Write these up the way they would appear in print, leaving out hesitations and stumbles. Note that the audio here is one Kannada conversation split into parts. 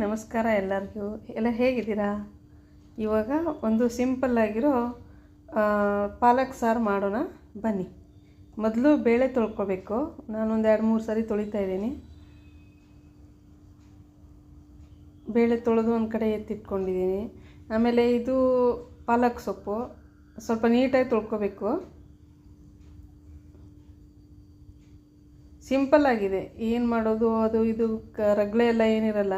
ನಮಸ್ಕಾರ ಎಲ್ಲರಿಗೂ. ಎಲ್ಲ ಹೇಗಿದ್ದೀರಾ? ಇವಾಗ ಒಂದು ಸಿಂಪಲ್ ಆಗಿರೋ ಪಾಲಕ್ ಸಾರು ಮಾಡೋಣ ಬನ್ನಿ. ಮೊದಲು ಬೇಳೆ ತೊಳ್ಕೊಬೇಕು. ನಾನೊಂದು 2-3 ಸರಿ ತೊಳಿತಾ ಇದ್ದೀನಿ. ಬೇಳೆ ತೊಳೆದು ಒಂದು ಕಡೆ ಎತ್ತಿಟ್ಕೊಂಡಿದ್ದೀನಿ. ಆಮೇಲೆ ಇದು ಪಾಲಕ್ ಸೊಪ್ಪು ಸ್ವಲ್ಪ ನೀಟಾಗಿ ತೊಳ್ಕೊಬೇಕು. ಸಿಂಪಲ್ ಆಗಿದೆ, ಏನು ಮಾಡೋದು, ಅದು ಇದು ರಗಳೆ ಎಲ್ಲ ಏನಿರಲ್ಲ,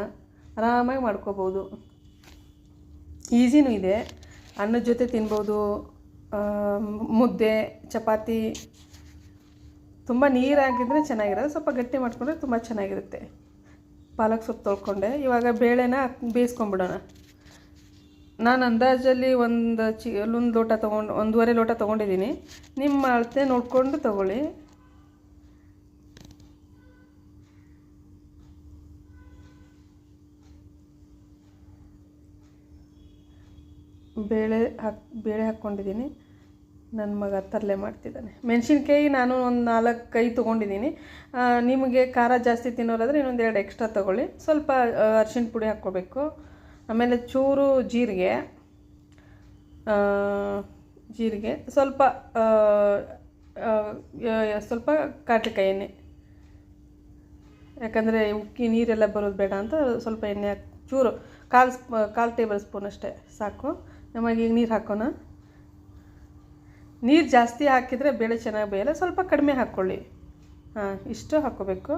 ಆರಾಮಾಗಿ ಮಾಡ್ಕೋಬೋದು. ಈಸಿನೂ ಇದೆ. ಅನ್ನದ ಜೊತೆ ತಿನ್ಬೋದು, ಮುದ್ದೆ, ಚಪಾತಿ. ತುಂಬ ನೀರಾಗಿದ್ದರೆ ಚೆನ್ನಾಗಿರೋದು, ಸ್ವಲ್ಪ ಗಟ್ಟಿ ಮಾಡಿಕೊಂಡ್ರೆ ತುಂಬ ಚೆನ್ನಾಗಿರುತ್ತೆ. ಪಾಲಕ್ ಸೊಪ್ಪು ತೊಳ್ಕೊಂಡೆ. ಇವಾಗ ಬೇಳೆನ ಬೇಯಿಸ್ಕೊಂಬಿಡೋಣ. ನಾನು ಅಂದಾಜಲ್ಲಿ ಒಂದು ಲೋಟ ತೊಗೊಂಡು 1.5 ಲೋಟ ತೊಗೊಂಡಿದ್ದೀನಿ. ನಿಮ್ಮ ಅಳತೆ ನೋಡಿಕೊಂಡು ತೊಗೊಳ್ಳಿ. ಬೇಳೆ ಹಾಕ್ಕೊಂಡಿದ್ದೀನಿ. ನನ್ನ ಮಗ ತರಲೆ ಮಾಡ್ತಿದ್ದಾನೆ. ಮೆಣಸಿನ್ಕಾಯಿ ನಾನು ಒಂದು 4-5 ತೊಗೊಂಡಿದ್ದೀನಿ. ನಿಮಗೆ ಖಾರ ಜಾಸ್ತಿ ತಿನ್ನೋರಾದರೆ ಇನ್ನೊಂದು 2 ಎಕ್ಸ್ಟ್ರಾ ತೊಗೊಳ್ಳಿ. ಸ್ವಲ್ಪ ಅರಿಶಿಣ ಪುಡಿ ಹಾಕ್ಕೋಬೇಕು. ಆಮೇಲೆ ಚೂರು ಜೀರಿಗೆ, ಸ್ವಲ್ಪ ಕಾಟಕಾಯಿ ಎಣ್ಣೆ, ಯಾಕಂದರೆ ಉಕ್ಕಿ ನೀರೆಲ್ಲ ಬರೋದು ಬೇಡ ಅಂತ ಸ್ವಲ್ಪ ಎಣ್ಣೆ ಹಾಕಿ ಚೂರು ಕಾಲು ಟೇಬಲ್ ಸ್ಪೂನ್ ಅಷ್ಟೇ ಸಾಕು. ನಮಗೆ ಈಗ ನೀರು ಹಾಕೋಣ. ನೀರು ಜಾಸ್ತಿ ಹಾಕಿದರೆ ಬೇಳೆ ಚೆನ್ನಾಗಿ ಬೇಯಲ್ಲ, ಸ್ವಲ್ಪ ಕಡಿಮೆ ಹಾಕ್ಕೊಳ್ಳಿ. ಇಷ್ಟು ಹಾಕ್ಕೋಬೇಕು.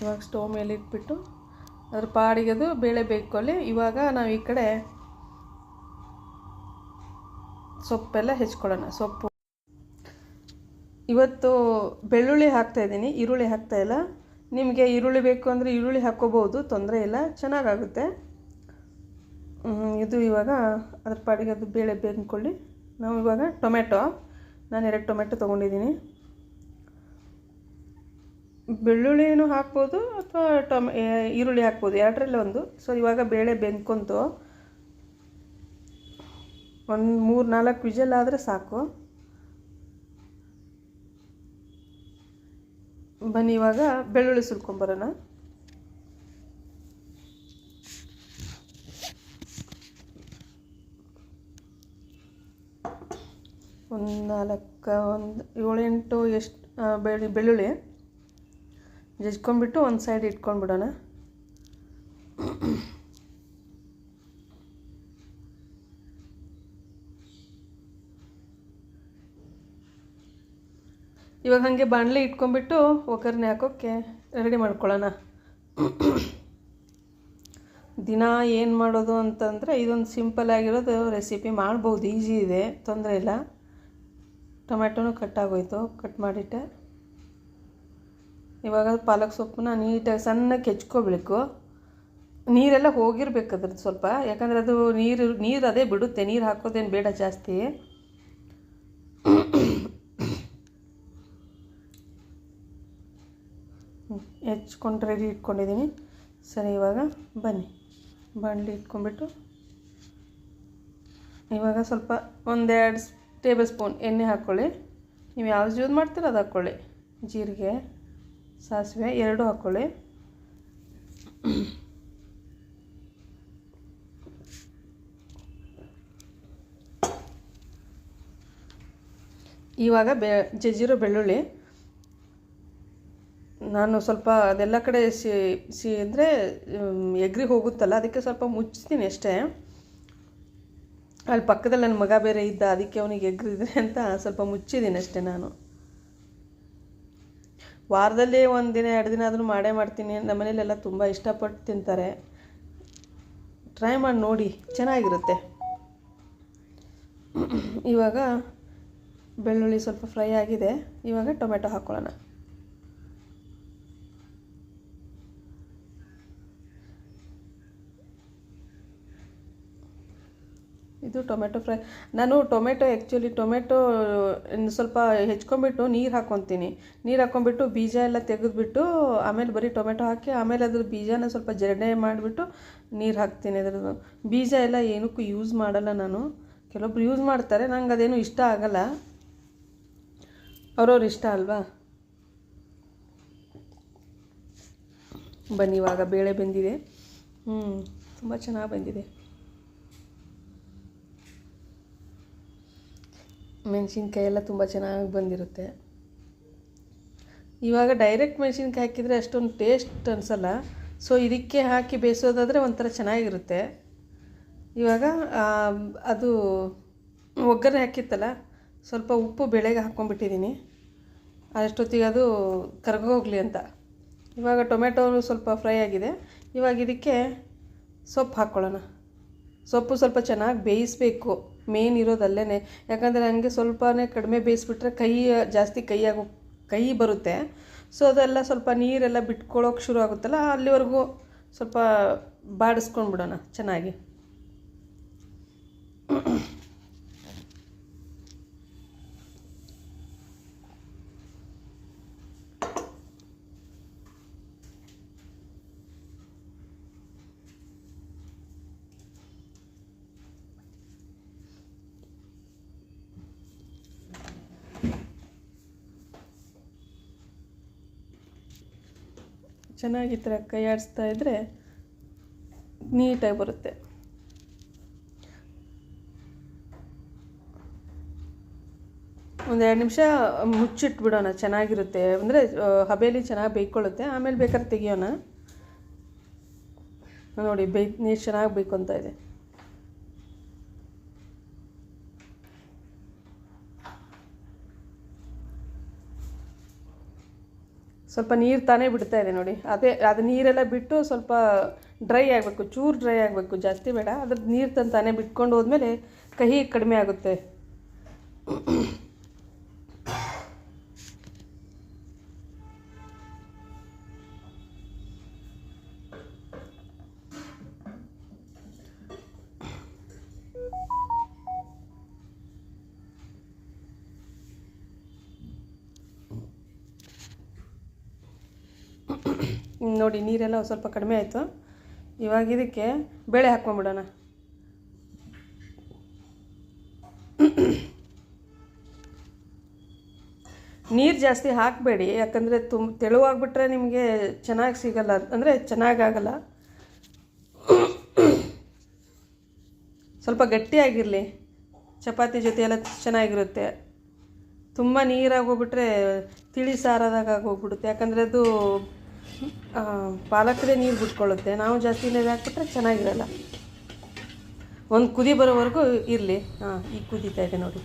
ಇವಾಗ ಸ್ಟವ್ ಮೇಲೆ ಇಟ್ಬಿಟ್ಟು ಅದ್ರ ಪಾಡಿಗೆ ಅದು ಬೇಳೆ ಬೇಯ್ಕೊಳ್ಳಿ. ಇವಾಗ ನಾವು ಈ ಕಡೆ ಸೊಪ್ಪೆಲ್ಲ ಹೆಚ್ಕೊಳ್ಳೋಣ. ಸೊಪ್ಪು ಇವತ್ತು ಬೆಳ್ಳುಳ್ಳಿ ಹಾಕ್ತಾಯಿದ್ದೀನಿ, ಈರುಳ್ಳಿ ಹಾಕ್ತಾಯಿಲ್ಲ. ನಿಮಗೆ ಈರುಳ್ಳಿ ಬೇಕು ಅಂದರೆ ಈರುಳ್ಳಿ ಹಾಕ್ಕೋಬೋದು, ತೊಂದರೆ ಇಲ್ಲ, ಚೆನ್ನಾಗಾಗುತ್ತೆ ಇದು. ಇವಾಗ ಅದ್ರ ಪಾಡಿಗೆ ಅದು ಬೇಳೆ ಬೇಯ್ಕೊಳ್ಳಿ. ನಾವು ಇವಾಗ ನಾನು 2 ಟೊಮೆಟೊ ತೊಗೊಂಡಿದ್ದೀನಿ. ಬೆಳ್ಳುಳ್ಳಿನೂ ಹಾಕ್ಬೋದು ಅಥವಾ ಈರುಳ್ಳಿ ಹಾಕ್ಬೋದು, ಎರಡರಲ್ಲೇ ಒಂದು. ಸೊ ಇವಾಗ ಬೇಳೆ ಬೆಂದ್ಕೊಂತು. ಒಂದು 3-4 ವಿಷಲ್ ಆದರೆ ಸಾಕು. ಬನ್ನಿ ಇವಾಗ ಬೆಳ್ಳುಳ್ಳಿ ಸುಲ್ಕೊಂಬರೋಣ. ಒಂದು 7-8 ಎಷ್ಟು ಬೆಳ್ಳುಳ್ಳಿ ಜಜ್ಕೊಂಡ್ಬಿಟ್ಟು ಒಂದು ಸೈಡ್ ಇಟ್ಕೊಂಡ್ಬಿಡೋಣ. ಇವಾಗ ಹಾಗೆ ಬಾಣಲೆ ಇಟ್ಕೊಂಡ್ಬಿಟ್ಟು ಒಗ್ಗರಣೆ ಹಾಕೋಕ್ಕೆ ರೆಡಿ ಮಾಡ್ಕೊಳ್ಳೋಣ. ದಿನ ಏನು ಮಾಡೋದು ಅಂತಂದರೆ ಇದೊಂದು ಸಿಂಪಲ್ ಆಗಿರೋದು ರೆಸಿಪಿ, ಮಾಡ್ಬೋದು, ಈಸಿ ಇದೆ, ತೊಂದರೆ ಇಲ್ಲ. ಟೊಮೆಟೊನೂ ಕಟ್ ಮಾಡಿಟ್ಟೆ. ಇವಾಗ ಪಾಲಕ್ ಸೊಪ್ಪನ್ನ ನೀಟಾಗಿ ಸಣ್ಣಕ್ಕೆ ಹೆಚ್ಕೋಬೇಕು. ನೀರೆಲ್ಲ ಹೋಗಿರ್ಬೇಕು ಅದ್ರದ್ದು ಸ್ವಲ್ಪ, ಯಾಕಂದರೆ ಅದು ನೀರು ಅದೇ ಬಿಡುತ್ತೆ, ನೀರು ಹಾಕೋದೇನು ಬೇಡ ಜಾಸ್ತಿ. ಹೆಚ್ಕೊಂಡು ರೆಡಿ ಇಟ್ಕೊಂಡಿದ್ದೀನಿ. ಸರಿ, ಇವಾಗ ಬನ್ನಿ ಬಾಣಲಿ ಇಟ್ಕೊಂಡ್ಬಿಟ್ಟು ಇವಾಗ ಸ್ವಲ್ಪ 1-2 ಟೇಬಲ್ ಸ್ಪೂನ್ ಎಣ್ಣೆ ಹಾಕ್ಕೊಳ್ಳಿ. ನೀವು ಯಾವ್ದು ಯೂಸ್ ಮಾಡ್ತೀರೋ ಅದು ಹಾಕ್ಕೊಳ್ಳಿ. ಜೀರಿಗೆ, ಸಾಸಿವೆ 2 ಹಾಕ್ಕೊಳ್ಳಿ. ಇವಾಗ ಜಜ್ಜಿರೋ ಬೆಳ್ಳುಳ್ಳಿ ನಾನು ಸ್ವಲ್ಪ ಅದೆಲ್ಲ ಕಡೆ ಅಂದರೆ ಎಗ್ರಿ ಹೋಗುತ್ತಲ್ಲ, ಅದಕ್ಕೆ ಸ್ವಲ್ಪ ಮುಚ್ತೀನಿ ಅಷ್ಟೇ. ಅಲ್ಲಿ ಪಕ್ಕದಲ್ಲಿ ನನ್ನ ಮಗ ಬೇರೆ ಇದ್ದ, ಅದಕ್ಕೆ ಅವನಿಗೆ ಎಗ್ರಿದ್ರೆ ಅಂತ ಸ್ವಲ್ಪ ಮುಚ್ಚಿದ್ದೀನಿ ಅಷ್ಟೇ. ನಾನು ವಾರದಲ್ಲಿ 1 ದಿನ 2 ದಿನ ಆದರೂ ಮಾಡೇ ಮಾಡ್ತೀನಿ. ನಮ್ಮ ಮನೇಲೆಲ್ಲ ತುಂಬ ಇಷ್ಟಪಟ್ಟು ತಿಂತಾರೆ. ಟ್ರೈ ಮಾಡಿ ನೋಡಿ, ಚೆನ್ನಾಗಿರುತ್ತೆ. ಇವಾಗ ಬೆಳ್ಳುಳ್ಳಿ ಸ್ವಲ್ಪ ಫ್ರೈ ಆಗಿದೆ. ಇವಾಗ ಟೊಮೆಟೊ ಹಾಕ್ಕೊಳ್ಳೋಣ. ಇದು ಟೊಮೆಟೊ ಫ್ರೈ. ನಾನು ಆ್ಯಕ್ಚುಲಿ ಟೊಮೆಟೊ ಸ್ವಲ್ಪ ಹೆಚ್ಕೊಂಡ್ಬಿಟ್ಟು ನೀರು ಹಾಕ್ಕೊಂಬಿಟ್ಟು ಬೀಜ ಎಲ್ಲ ತೆಗೆದುಬಿಟ್ಟು ಆಮೇಲೆ ಬರೀ ಟೊಮೆಟೊ ಹಾಕಿ ಆಮೇಲೆ ಅದ್ರ ಬೀಜನ ಸ್ವಲ್ಪ ಜರಡೆ ಮಾಡಿಬಿಟ್ಟು ನೀರು ಹಾಕ್ತೀನಿ. ಅದ್ರದ್ದು ಬೀಜ ಎಲ್ಲ ಏನಕ್ಕೂ ಯೂಸ್ ಮಾಡಲ್ಲ ನಾನು. ಕೆಲವೊಬ್ರು ಯೂಸ್ ಮಾಡ್ತಾರೆ, ನಂಗೆ ಅದೇನು ಇಷ್ಟ ಆಗಲ್ಲ. ಅವ್ರವ್ರ ಇಷ್ಟ ಅಲ್ವಾ. ಬನ್ನಿ, ಇವಾಗ ಬೇಳೆ ಬೆಂದಿದೆ. ತುಂಬ ಚೆನ್ನಾಗಿ ಬಂದಿದೆ. ಮೆಣಸಿನ್ಕಾಯಿ ಎಲ್ಲ ತುಂಬ ಚೆನ್ನಾಗಿ ಬಂದಿರುತ್ತೆ. ಇವಾಗ ಡೈರೆಕ್ಟ್ ಮೆಣಸಿನ್ಕಾಯಿ ಹಾಕಿದರೆ ಅಷ್ಟೊಂದು ಟೇಸ್ಟ್ ಅನಿಸಲ್ಲ. ಸೊ ಇದಕ್ಕೆ ಹಾಕಿ ಬೇಯಿಸೋದಾದರೆ ಒಂಥರ ಚೆನ್ನಾಗಿರುತ್ತೆ. ಇವಾಗ ಅದು ಒಗ್ಗರಣೆ ಹಾಕಿತ್ತಲ್ಲ, ಸ್ವಲ್ಪ ಉಪ್ಪು ಬೇಳೆಗೆ ಹಾಕ್ಕೊಂಡ್ಬಿಟ್ಟಿದ್ದೀನಿ, ಅಷ್ಟೊತ್ತಿಗೆ ಅದು ಕರ್ಗೋಗ್ಲಿ ಅಂತ. ಇವಾಗ ಟೊಮೆಟೊ ಸ್ವಲ್ಪ ಫ್ರೈ ಆಗಿದೆ. ಇವಾಗ ಇದಕ್ಕೆ ಸೊಪ್ಪು ಹಾಕ್ಕೊಳ್ಳೋಣ. ಸೊಪ್ಪು ಸ್ವಲ್ಪ ಚೆನ್ನಾಗಿ ಬೇಯಿಸಬೇಕು, ಮೇನ್ ಇರೋದಲ್ಲೇ. ಯಾಕಂದರೆ ನನಗೆ ಸ್ವಲ್ಪನೇ ಕಡಿಮೆ ಬೇಯಿಸ್ಬಿಟ್ರೆ ಜಾಸ್ತಿ ಕೈ ಬರುತ್ತೆ. ಸೊ ಅದೆಲ್ಲ ಸ್ವಲ್ಪ ನೀರೆಲ್ಲ ಬಿಟ್ಕೊಳ್ಳೋಕೆ ಶುರು ಆಗುತ್ತಲ್ಲ, ಅಲ್ಲಿವರೆಗೂ ಸ್ವಲ್ಪ ಬಾಡಿಸ್ಕೊಂಡ್ಬಿಡೋಣ ಚೆನ್ನಾಗಿ. ಚೆನ್ನಾಗಿ ಈ ಥರ ಕೈ ಆಡಿಸ್ತಾ ಇದ್ದರೆ ನೀಟಾಗಿ ಬರುತ್ತೆ. ಒಂದು 2 ನಿಮಿಷ ಮುಚ್ಚಿಟ್ಬಿಡೋಣ, ಚೆನ್ನಾಗಿರುತ್ತೆ. ಅಂದರೆ ಹಬೇಲಿ ಚೆನ್ನಾಗಿ ಬೇಯ್ಕೊಳ್ಳುತ್ತೆ. ಆಮೇಲೆ ಬೇಕಾದ್ರೆ ತೆಗಿಯೋಣ. ನೋಡಿ, ನೀರು ಚೆನ್ನಾಗಿ ಬೇಯ್ಕೊತಾ ಇದೆ. ಸ್ವಲ್ಪ ನೀರು ತಾನೇ ಬಿಡ್ತಾ ಇದೆ ನೋಡಿ. ಅದು ನೀರೆಲ್ಲ ಬಿಟ್ಟು ಸ್ವಲ್ಪ ಡ್ರೈ ಆಗಬೇಕು, ಚೂರು ಡ್ರೈ ಆಗಬೇಕು, ಜಾಸ್ತಿ ಬೇಡ. ಅದ್ರದ್ದು ನೀರು ತಾನೇ ಬಿಟ್ಕೊಂಡು ಹೋದ್ಮೇಲೆ ಕಹಿ ಕಡಿಮೆ ಆಗುತ್ತೆ. ನೋಡಿ, ನೀರೆಲ್ಲ ಸ್ವಲ್ಪ ಕಡಿಮೆ ಆಯಿತು. ಇವಾಗ ಇದಕ್ಕೆ ಬೇಳೆ ಹಾಕ್ಕೊಂಬಿಡೋಣ. ನೀರು ಜಾಸ್ತಿ ಹಾಕಬೇಡಿ, ಯಾಕಂದರೆ ತೆಳುವಾಗ್ಬಿಟ್ರೆ ನಿಮಗೆ ಚೆನ್ನಾಗಿ ಸಿಗಲ್ಲ, ಅಂದರೆ ಚೆನ್ನಾಗಾಗಲ್ಲ. ಸ್ವಲ್ಪ ಗಟ್ಟಿಯಾಗಿರಲಿ, ಚಪಾತಿ ಜೊತೆ ಎಲ್ಲ ಚೆನ್ನಾಗಿರುತ್ತೆ. ತುಂಬ ನೀರಾಗೋಗ್ಬಿಟ್ರೆ ತಿಳಿ ಸಾರದಾಗ ಆಗೋಗ್ಬಿಡುತ್ತೆ. ಯಾಕಂದರೆ ಅದು ಪಾಲಕ್ದೇ ನೀರು ಬಿಟ್ಕೊಳ್ಳುತ್ತೆ. ನಾವು ಜಾಸ್ತಿ ನೀರು ಹಾಕ್ಬಿಟ್ರೆ ಚೆನ್ನಾಗಿರಲ್ಲ. ಒಂದು ಕುದಿ ಬರೋವರೆಗೂ ಇರಲಿ. ಈಗ ಕುದೀತಾ ಇದೆ ನೋಡಿ.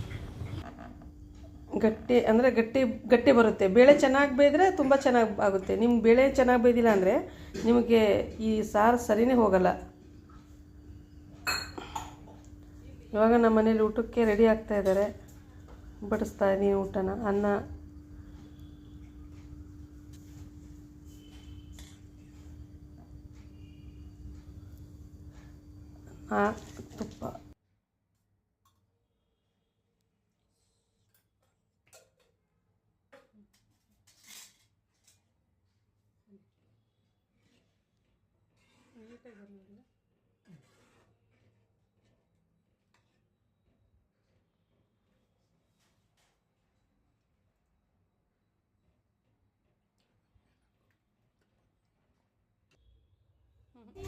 ಗಟ್ಟಿ ಬರುತ್ತೆ. ಬೇಳೆ ಚೆನ್ನಾಗಿ ಬೇಯಿದ್ರೆ ತುಂಬ ಚೆನ್ನಾಗಿ ಆಗುತ್ತೆ. ನಿಮ್ಗೆ ಬೇಳೆ ಚೆನ್ನಾಗಿ ಬೇಯ್ದಿಲ್ಲ ಅಂದರೆ ನಿಮಗೆ ಈ ಸಾರು ಸರಿನೇ ಹೋಗಲ್ಲ. ಇವಾಗ ನಮ್ಮ ಮನೇಲಿ ಊಟಕ್ಕೆ ರೆಡಿ ಆಗ್ತಾ ಇದ್ದಾರೆ. ಬಡಿಸ್ತಾ ಇದ್ದೀನಿ ಊಟನ. ಅನ್ನ, ತುಪ್ಪ.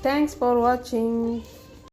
Thanks for watching.